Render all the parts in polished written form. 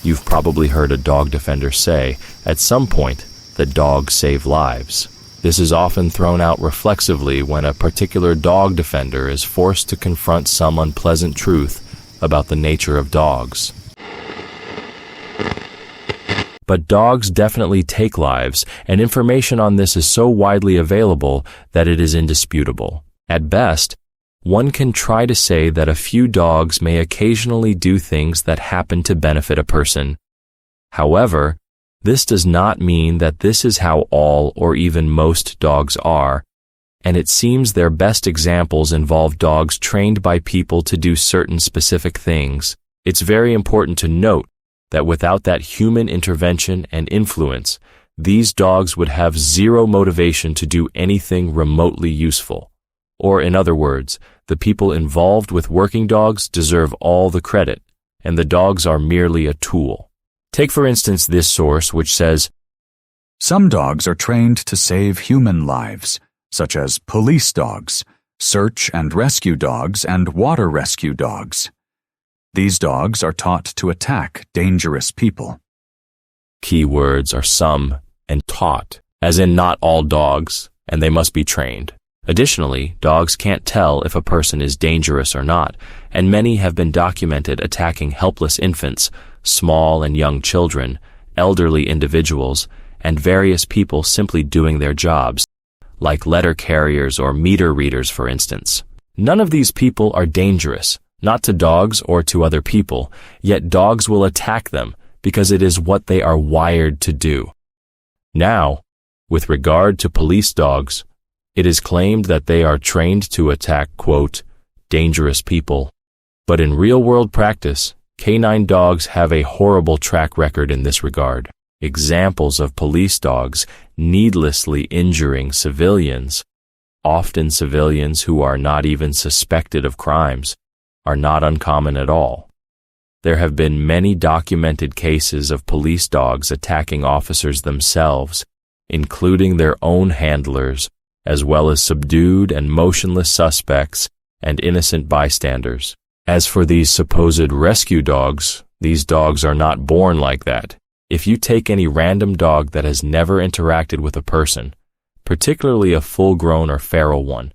You've probably heard a dog defender say, at some point, that dogs save lives. This is often thrown out reflexively when a particular dog defender is forced to confront some unpleasant truth about the nature of dogs. But dogs definitely take lives, and information on this is so widely available that it is indisputable. At best, one can try to say that a few dogs may occasionally do things that happen to benefit a person. However, this does not mean that this is how all or even most dogs are, and it seems their best examples involve dogs trained by people to do certain specific things. It's very important to note that without that human intervention and influence, these dogs would have zero motivation to do anything remotely useful. Or in other words, the people involved with working dogs deserve all the credit, and the dogs are merely a tool. Take for instance this source which says, "Some dogs are trained to save human lives, such as police dogs, search and rescue dogs, and water rescue dogs. These dogs are taught to attack dangerous people." Key words are some and taught, as in not all dogs, and they must be trained. Additionally, dogs can't tell if a person is dangerous or not, and many have been documented attacking helpless infants, small and young children, elderly individuals, and various people simply doing their jobs, like letter carriers or meter readers, for instance. None of these people are dangerous, not to dogs or to other people, yet dogs will attack them because it is what they are wired to do. Now, with regard to police dogs, it is claimed that they are trained to attack, quote, dangerous people. But in real-world practice, canine dogs have a horrible track record in this regard. Examples of police dogs needlessly injuring civilians, often civilians who are not even suspected of crimes, are not uncommon at all. There have been many documented cases of police dogs attacking officers themselves, including their own handlers, as well as subdued and motionless suspects and innocent bystanders. As for these supposed rescue dogs, these dogs are not born like that. If you take any random dog that has never interacted with a person, particularly a full-grown or feral one,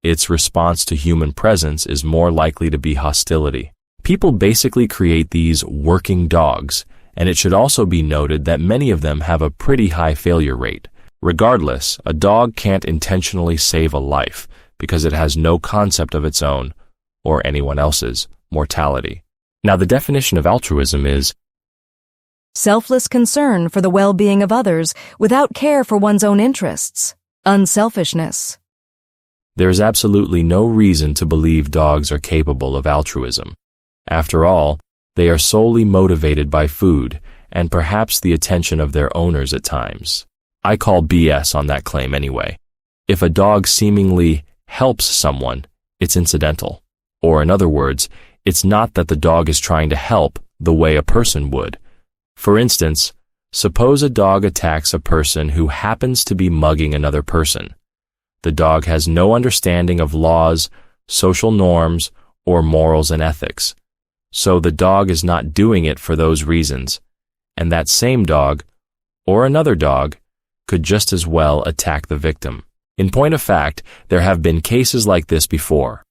its response to human presence is more likely to be hostility. People basically create these working dogs, and it should also be noted that many of them have a pretty high failure rate. Regardless, a dog can't intentionally save a life because it has no concept of its own, or anyone else's, mortality. Now, the definition of altruism is selfless concern for the well-being of others without care for one's own interests. Unselfishness. There is absolutely no reason to believe dogs are capable of altruism. After all, they are solely motivated by food and perhaps the attention of their owners at times. I call BS on that claim anyway. If a dog seemingly helps someone, it's incidental. Or in other words, it's not that the dog is trying to help the way a person would. For instance, suppose a dog attacks a person who happens to be mugging another person. The dog has no understanding of laws, social norms, or morals and ethics. So the dog is not doing it for those reasons, and that same dog, or another dog, could just as well attack the victim. In point of fact, there have been cases like this before.